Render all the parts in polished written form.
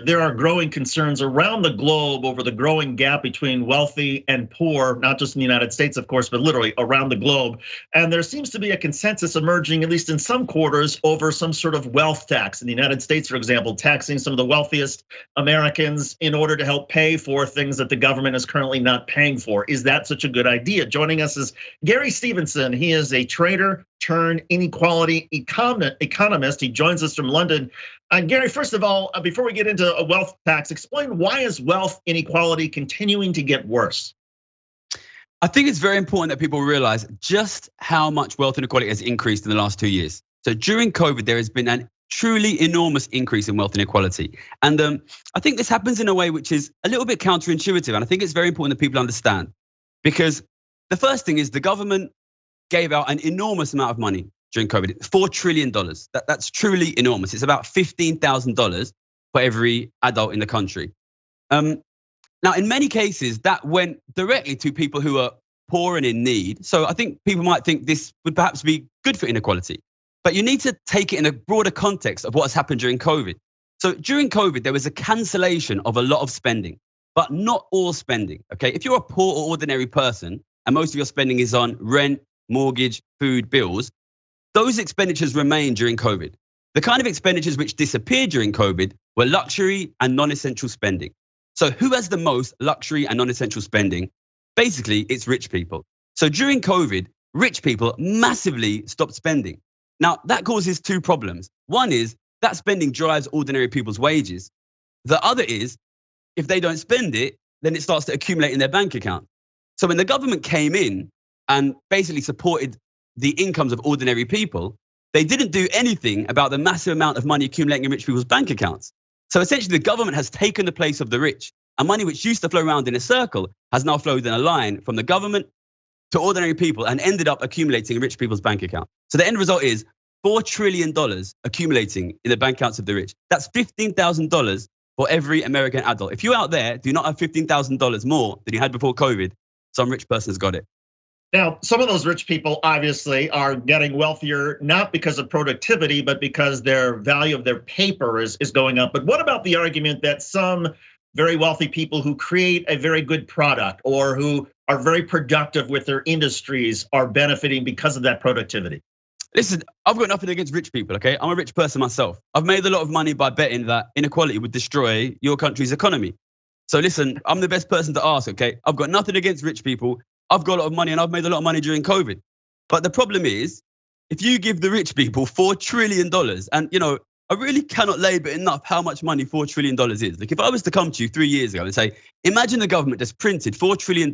There are growing concerns around the globe over the growing gap between wealthy and poor, not just in the United States, of course, but literally around the globe. And there seems to be a consensus emerging, at least in some quarters, over some sort of wealth tax. In the United States, for example, taxing some of the wealthiest Americans in order to help pay for things that the government is currently not paying for. Is that such a good idea? Joining us is Gary Stevenson. He is a trader turned inequality economist. He joins us from London. Gary, first of all, before we get into a wealth tax, explain why is wealth inequality continuing to get worse? I think it's very important that people realize just how much wealth inequality has increased in the last 2 years. So during COVID, there has been a truly enormous increase in wealth inequality. And I think this happens in a way which is a little bit counterintuitive. And I think it's very important that people understand. Because the first thing is the government gave out an enormous amount of money during COVID, $4 trillion. That's truly enormous. It's about $15,000 for every adult in the country. Now, in many cases, that went directly to people who are poor and in need. So I think people might think this would perhaps be good for inequality. But you need to take it in a broader context of what's happened during COVID. So during COVID, there was a cancellation of a lot of spending, but not all spending, okay? If you're a poor or ordinary person, and most of your spending is on rent, mortgage, food, bills, those expenditures remained during COVID. The kind of expenditures which disappeared during COVID were luxury and non-essential spending. So who has the most luxury and non-essential spending? Basically, it's rich people. So during COVID, rich people massively stopped spending. Now, that causes two problems. One is that spending drives ordinary people's wages. The other is, if they don't spend it, then it starts to accumulate in their bank account. So when the government came in and basically supported the incomes of ordinary people, they didn't do anything about the massive amount of money accumulating in rich people's bank accounts. So essentially the government has taken the place of the rich, and money which used to flow around in a circle has now flowed in a line from the government to ordinary people and ended up accumulating in rich people's bank account. So the end result is $4 trillion accumulating in the bank accounts of the rich. That's $15,000 for every American adult. If you out there do not have $15,000 more than you had before COVID, some rich person has got it. Now, some of those rich people obviously are getting wealthier, not because of productivity, but because their value of their paper is going up. But what about the argument that some very wealthy people who create a very good product or who are very productive with their industries are benefiting because of that productivity? Listen, I've got nothing against rich people, okay? I'm a rich person myself. I've made a lot of money by betting that inequality would destroy your country's economy. So listen, I'm the best person to ask, okay? I've got nothing against rich people. I've got a lot of money and I've made a lot of money during COVID. But the problem is, if you give the rich people $4 trillion, and I really cannot label enough how much money $4 trillion is. Like if I was to come to you 3 years ago and say, imagine the government just printed $4 trillion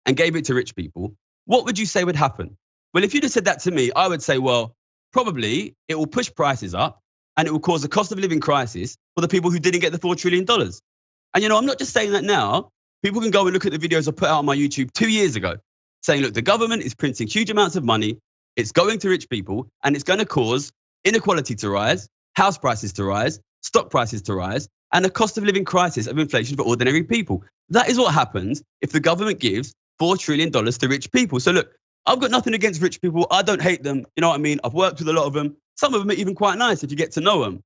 and gave it to rich people, what would you say would happen? Well, if you just said that to me, I would say, well, probably it will push prices up and it will cause a cost of living crisis for the people who didn't get the $4 trillion. And I'm not just saying that now. People can go and look at the videos I put out on my YouTube 2 years ago saying, look, the government is printing huge amounts of money. It's going to rich people and it's going to cause inequality to rise, house prices to rise, stock prices to rise, and a cost of living crisis of inflation for ordinary people. That is what happens if the government gives $4 trillion to rich people. So look, I've got nothing against rich people. I don't hate them. You know what I mean? I've worked with a lot of them. Some of them are even quite nice if you get to know them.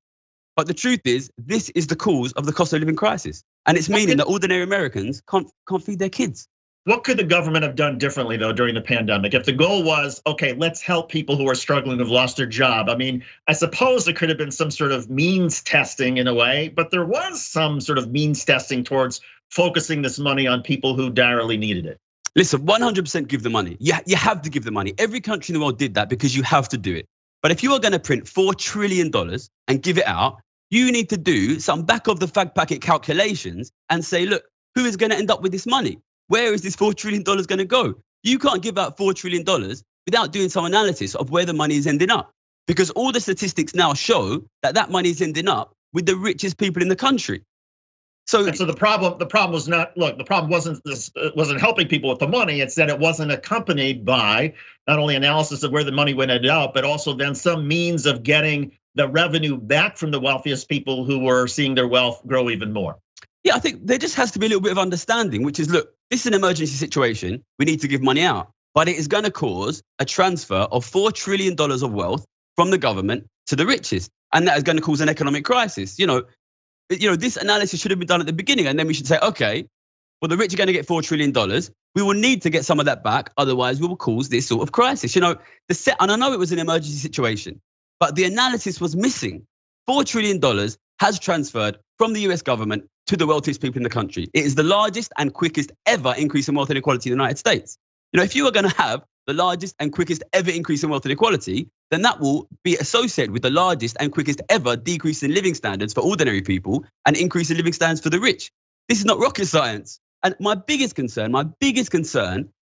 But the truth is, this is the cause of the cost of living crisis. And it's meaning that ordinary Americans can't feed their kids. What could the government have done differently, though, during the pandemic? If the goal was, okay, let's help people who are struggling, who've lost their job. I mean, I suppose there could have been some sort of means testing in a way, but there was some sort of means testing towards focusing this money on people who direly needed it. Listen, 100% give the money. You have to give the money. Every country in the world did that because you have to do it. But if you are going to print $4 trillion and give it out, you need to do some back of the fag packet calculations and say, look, who is going to end up with this money? Where is this $4 trillion going to go? You can't give out $4 trillion without doing some analysis of where the money is ending up. Because all the statistics now show that money is ending up with the richest people in the country. So the problem was not, look, the problem wasn't helping people with the money. It's that it wasn't accompanied by not only analysis of where the money went ended up, but also then some means of getting the revenue back from the wealthiest people who were seeing their wealth grow even more. Yeah, I think there just has to be a little bit of understanding, which is, look, this is an emergency situation. We need to give money out, but it is going to cause a transfer of $4 trillion of wealth from the government to the richest. And that is going to cause an economic crisis. this analysis should have been done at the beginning, and then we should say, okay, well, the rich are going to get $4 trillion. We will need to get some of that back. Otherwise, we will cause this sort of crisis. And I know it was an emergency situation, but the analysis was missing. $4 trillion has transferred from the US government to the wealthiest people in the country. It is the largest and quickest ever increase in wealth inequality in the United States. If you are going to have the largest and quickest ever increase in wealth inequality, then that will be associated with the largest and quickest ever decrease in living standards for ordinary people and increase in living standards for the rich. This is not rocket science. And my biggest concern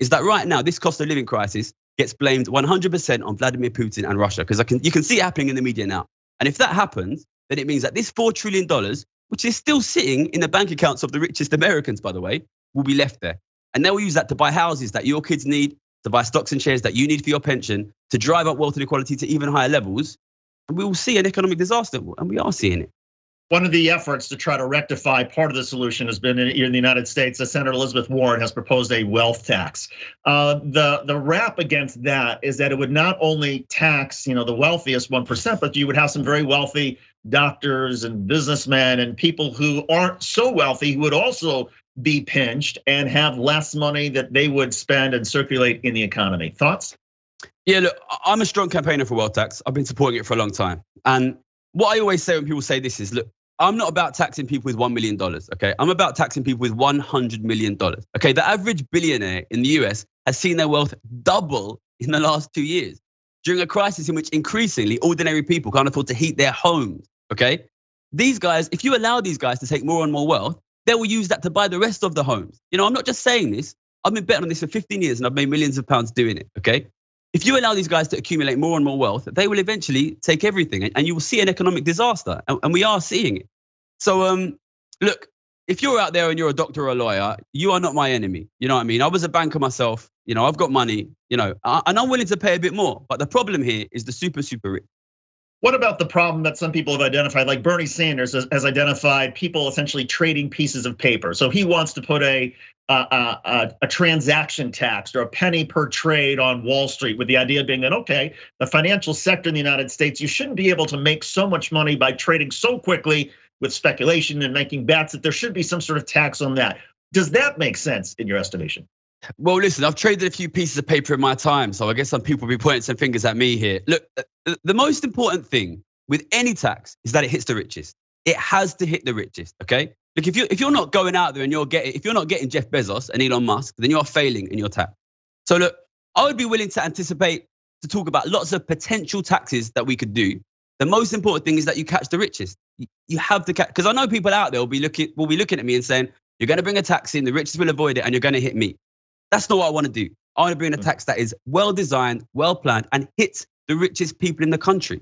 is that right now, this cost of living crisis gets blamed 100% on Vladimir Putin and Russia, because you can see it happening in the media now. And if that happens, then it means that this $4 trillion, which is still sitting in the bank accounts of the richest Americans, by the way, will be left there. And they will use that to buy houses that your kids need, to buy stocks and shares that you need for your pension, to drive up wealth inequality to even higher levels. And we will see an economic disaster, and we are seeing it. One of the efforts to try to rectify part of the solution has been in the United States. Senator Elizabeth Warren has proposed a wealth tax. The rap against that is that it would not only tax, the wealthiest 1%, but you would have some very wealthy doctors and businessmen and people who aren't so wealthy who would also be pinched and have less money that they would spend and circulate in the economy. Thoughts? Yeah, look, I'm a strong campaigner for wealth tax. I've been supporting it for a long time. And what I always say when people say this is, look, I'm not about taxing people with $1 million, okay? I'm about taxing people with $100 million, okay? The average billionaire in the US has seen their wealth double in the last 2 years during a crisis in which increasingly ordinary people can't afford to heat their homes, okay? These guys, if you allow these guys to take more and more wealth, they will use that to buy the rest of the homes. I'm not just saying this. I've been betting on this for 15 years and I've made millions of pounds doing it, okay? If you allow these guys to accumulate more and more wealth, they will eventually take everything and you will see an economic disaster, and we are seeing it. So look, if you're out there and you're a doctor or a lawyer, you are not my enemy. You know what I mean? I was a banker myself, I've got money, and I'm willing to pay a bit more. But the problem here is the super, super rich. What about the problem that some people have identified, like Bernie Sanders has identified people essentially trading pieces of paper? So he wants to put a transaction tax or a penny per trade on Wall Street, with the idea being that, okay, the financial sector in the United States, you shouldn't be able to make so much money by trading so quickly with speculation and making bets, that there should be some sort of tax on that. Does that make sense in your estimation? Well, listen, I've traded a few pieces of paper in my time, so I guess some people will be pointing some fingers at me here. Look, the most important thing with any tax is that it hits the richest. It has to hit the richest, okay? Look, if you're not going out there and if you're not getting Jeff Bezos and Elon Musk, then you are failing in your tax. So look, I would be willing to anticipate to talk about lots of potential taxes that we could do. The most important thing is that you catch the richest. You have to catch, because I know people out there will be looking at me and saying, you're going to bring a tax in, the richest will avoid it, and you're going to hit me. That's not what I want to do. I want to bring a tax that is well designed, well planned, and hits the richest people in the country.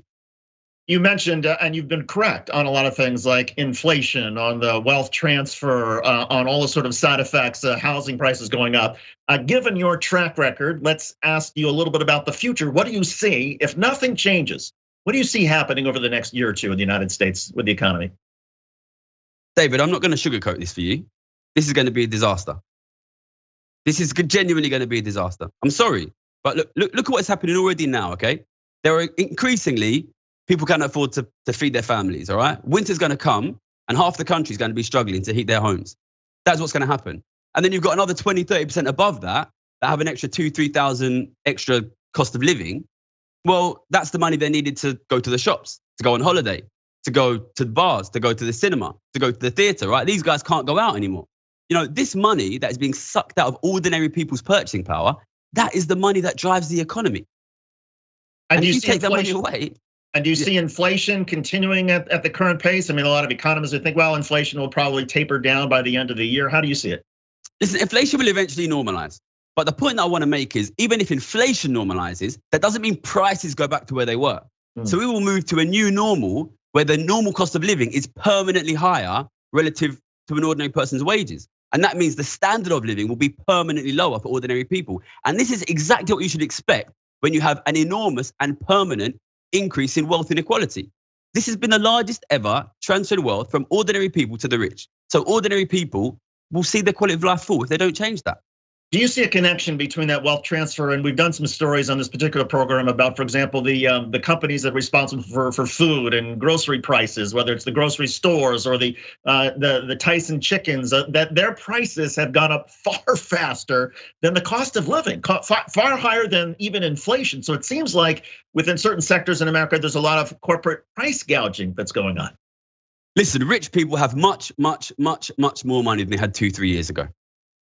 You mentioned, and you've been correct on a lot of things like inflation, on the wealth transfer, on all the sort of side effects, housing prices going up. Given your track record, let's ask you a little bit about the future. What do you see if nothing changes? What do you see happening over the next year or two in the United States with the economy? David, I'm not going to sugarcoat this for you. This is going to be a disaster. This is genuinely going to be a disaster. I'm sorry, but look at what's happening already now, okay? There are increasingly people can't afford to feed their families, all right? Winter's going to come and half the country is going to be struggling to heat their homes. That's what's going to happen. And then you've got another 20, 30% above that have an extra 2,000, 3,000 extra cost of living. Well, that's the money they needed to go to the shops, to go on holiday, to go to the bars, to go to the cinema, to go to the theater, right? These guys can't go out anymore. This money that is being sucked out of ordinary people's purchasing power, that is the money that drives the economy. And if you take that money away. And do you see inflation continuing at the current pace? I mean, a lot of economists would think, well, inflation will probably taper down by the end of the year. How do you see it? Listen, inflation will eventually normalize. But the point that I want to make is, even if inflation normalizes, that doesn't mean prices go back to where they were. So we will move to a new normal where the normal cost of living is permanently higher relative to an ordinary person's wages. And that means the standard of living will be permanently lower for ordinary people. And this is exactly what you should expect when you have an enormous and permanent increase in wealth inequality. This has been the largest ever transferred wealth from ordinary people to the rich. So ordinary people will see their quality of life fall if they don't change that. Do you see a connection between that wealth transfer? And we've done some stories on this particular program about, for example, the companies that are responsible for food and grocery prices, whether it's the grocery stores or the Tyson chickens, that their prices have gone up far faster than the cost of living, far higher than even inflation. So it seems like within certain sectors in America, there's a lot of corporate price gouging that's going on. Listen, rich people have much more money than they had 2-3 years ago.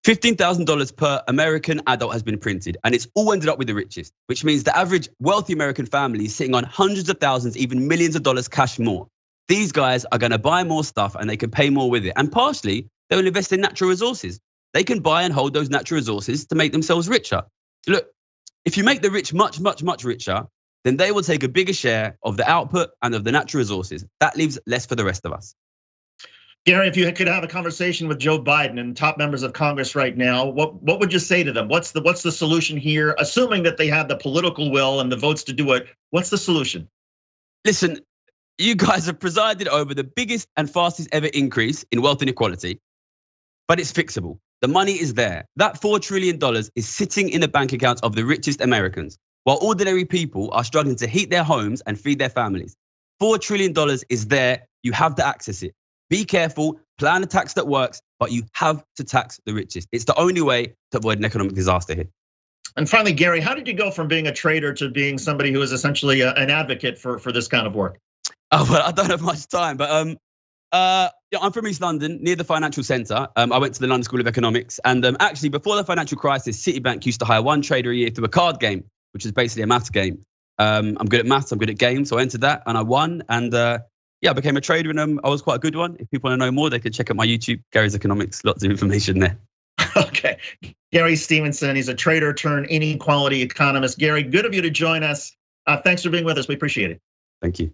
$15,000 per American adult has been printed, and it's all ended up with the richest, which means the average wealthy American family is sitting on hundreds of thousands, even millions of dollars cash more. These guys are gonna buy more stuff and they can pay more with it. And partially, they will invest in natural resources. They can buy and hold those natural resources to make themselves richer. Look, if you make the rich much richer, then they will take a bigger share of the output and of the natural resources. That leaves less for the rest of us. Gary, if you could have a conversation with Joe Biden and top members of Congress right now, what would you say to them? What's the solution here? Assuming that they have the political will and the votes to do it, what's the solution? Listen, you guys have presided over the biggest and fastest ever increase in wealth inequality, but it's fixable. The money is there. That $4 trillion is sitting in the bank accounts of the richest Americans, while ordinary people are struggling to heat their homes and feed their families. $4 trillion is there. You have to access it. Be careful, plan a tax that works, but you have to tax the richest. It's the only way to avoid an economic disaster here. And finally, Gary, how did you go from being a trader to being somebody who is essentially an advocate for this kind of work? Oh, well, I don't have much time, but yeah, I'm from East London, near the financial centre. I went to the London School of Economics, and actually before the financial crisis, Citibank used to hire one trader a year through a card game, which is basically a maths game. I'm good at maths, I'm good at games, so I entered that and I won, and yeah, I became a trader, and I was quite a good one. If people want to know more, they can check out my YouTube, Gary's Economics. Lots of information there. Okay, Gary Stevenson, he's a trader turned inequality economist. Gary, good of you to join us. Thanks for being with us. We appreciate it. Thank you.